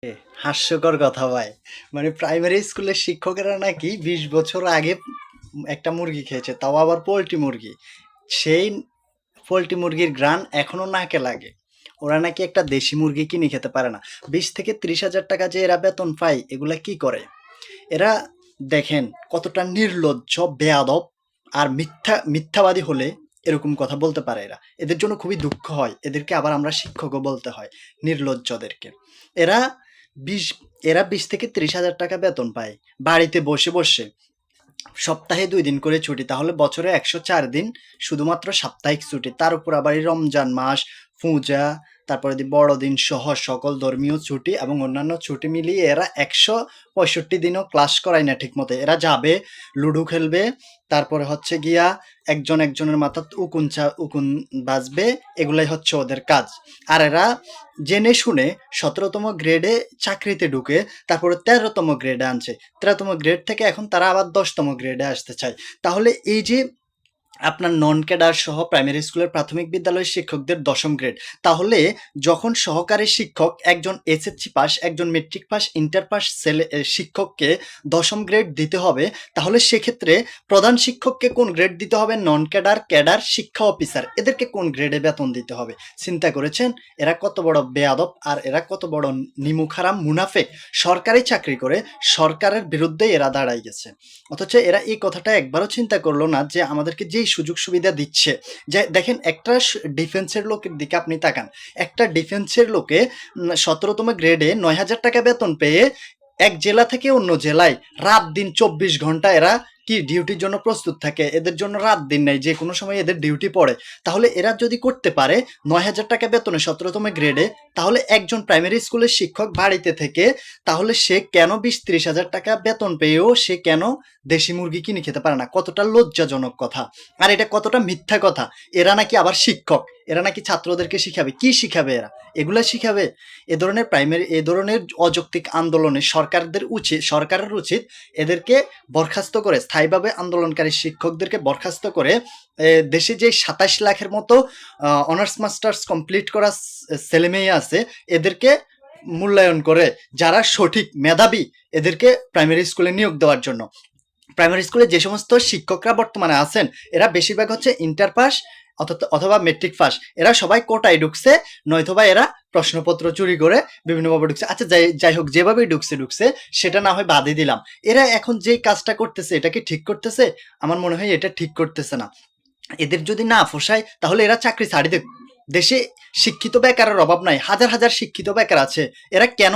এ হাস্যকর কথা ভাই। মানে প্রাইমারি স্কুলের শিক্ষকেরা নাকি ২০ বছর আগে একটা মুরগি খেয়েছে, তাও আবার পোল্ট্রি মুরগি। সেই পোল্ট্রি মুরগির ঘ্রাণ এখনো নাকে লাগে। ওরা নাকি একটা দেশি মুরগি কিনে খেতে পারে না। ২০ থেকে ৩০,০০০ টাকা যে এরা বেতন পায়, এগুলা কি করে? এরা দেখেন কতটা নির্লজ্জ, বেয়াদব আর মিথ্যাবাদী হলে এরকম কথা বলতে পারে এরা। এদের জন্য খুবই দুঃখ হয়। এদেরকে আবার আমরা শিক্ষকও বলতে হয়, নির্লজ্জদেরকে। এরা ২০ এরা ২০ থেকে ৩০,০০০ টাকা বেতন পায়। বাড়িতে বসে, বসে সপ্তাহে ২ দিন করে ছুটি। তাহলে বছরে ১০৪ দিন শুধুমাত্র সাপ্তাহিক ছুটি। তার উপর আবার এই রমজান মাস, পূজা, তারপরে বড়দিন সহ সকল ধর্মীয় ছুটি এবং অন্যান্য ছুটি মিলিয়ে এরা ১৬৫ দিনও ক্লাস করায় না ঠিকমতো। এরা যাবে, লুডো খেলবে, তারপরে হচ্ছে গিয়া একজন একজনের মাথায় উকুন বাজবে। এগুলাই হচ্ছে ওদের কাজ। আর এরা জেনে শুনে ১৭তম গ্রেডে চাকরিতে ঢুকে, তারপরে ১৩তম গ্রেডে আনছে। ১৩তম গ্রেড থেকে এখন তারা আবার ১০তম গ্রেডে আসতে চায়। তাহলে এই যে আপনার নন ক্যাডার সহ প্রাইমারি স্কুলের প্রাথমিক বিদ্যালয়ের শিক্ষকদের ১০ম গ্রেড, তাহলে যখন সহকারী শিক্ষক একজন এসএসসি পাস, একজন মেট্রিক পাস, ইন্টার পাস শিক্ষককে ১০ম গ্রেড দিতে হবে, তাহলে সেক্ষেত্রে প্রধান শিক্ষককে কোন গ্রেড দিতে হবে? নন ক্যাডার, ক্যাডার, শিক্ষা অফিসার, এদেরকে কোন গ্রেডে বেতন দিতে হবে? চিন্তা করেছেন এরা কত বড় বেয়াদব আর এরা কত বড় নিমুখারাম মুনাফেক? সরকারি চাকরি করে সরকারের বিরুদ্ধে এরা দাঁড়াই গেছে। অথচ এরা এই কথাটা একবারও চিন্তা করলো না যে আমাদেরকে যেই সুযোগ সুবিধা দিচ্ছে, যে দেখেন একটা ডিফেন্সের লোকের দিকে আপনি তাকান। একটা ডিফেন্সের লোকে ১৭তম গ্রেডে ৯,০০০ টাকা বেতন পেয়ে এক জেলা থেকে অন্য জেলায় রাত দিন ২৪ ঘন্টা এরা কি ডিউটির জন্য প্রস্তুত থাকে। এদের জন্য রাত দিন নাই, যে কোনো সময় এদের ডিউটি পড়ে। তাহলে এরা যদি করতে পারে ৯,০০০ টাকা বেতনে ১৭তম গ্রেডে, তাহলে একজন প্রাইমারি স্কুলের শিক্ষক বাড়িতে থেকে তাহলে সে কেন ২০-৩০,০০০ টাকা বেতন পেয়েও সে কেন দেশি মুরগি কিনে খেতে পারে না? কতটা লজ্জাজনক কথা। আর এটা কতটা মিথ্যা কথা। এরা নাকি আবার শিক্ষক, এরা নাকি ছাত্রদেরকে শিখাবে। কি শিখাবে এরা? এগুলা শিখাবে? এ ধরনের অযৌক্তিক আন্দোলনে সরকারের উচিত এদেরকে বরখাস্ত করে, স্থায়ীভাবে আন্দোলনকারী শিক্ষকদেরকে বরখাস্ত করে দেশে যে ২৭ লাখের মতো অনার্স মাস্টার্স কমপ্লিট করা ছেলেমেয়ে আছে, এদেরকে মূল্যায়ন করে যারা সঠিক মেধাবী, এদেরকে প্রাইমারি স্কুলে নিয়োগ দেওয়ার জন্য। প্রাইমারি স্কুলে যে সমস্ত শিক্ষকরা বর্তমানে আছেন, এরা বেশিরভাগ হচ্ছে ইন্টার পাস অথবা মেট্রিক পাস। এরা সবাই কোটায় ঢুকছে, নয়তোবা এরা প্রশ্নপত্র চুরি করে বিভিন্নভাবে ঢুকছে। আচ্ছা, যাই হোক, যেভাবেই ঢুকছে, সেটা না হয় বাদই দিলাম। এরা এখন যেই কাজটা করতেছে, এটা কি ঠিক করতেছে? আমার মনে হয় এটা ঠিক করতেছে না। এদের যদি না পোষায় তাহলে এরা চাকরি ছাড়ি দেখ। দেশে শিক্ষিত বেকারের অভাব নাই, হাজার হাজার শিক্ষিত বেকার আছে। এরা কেন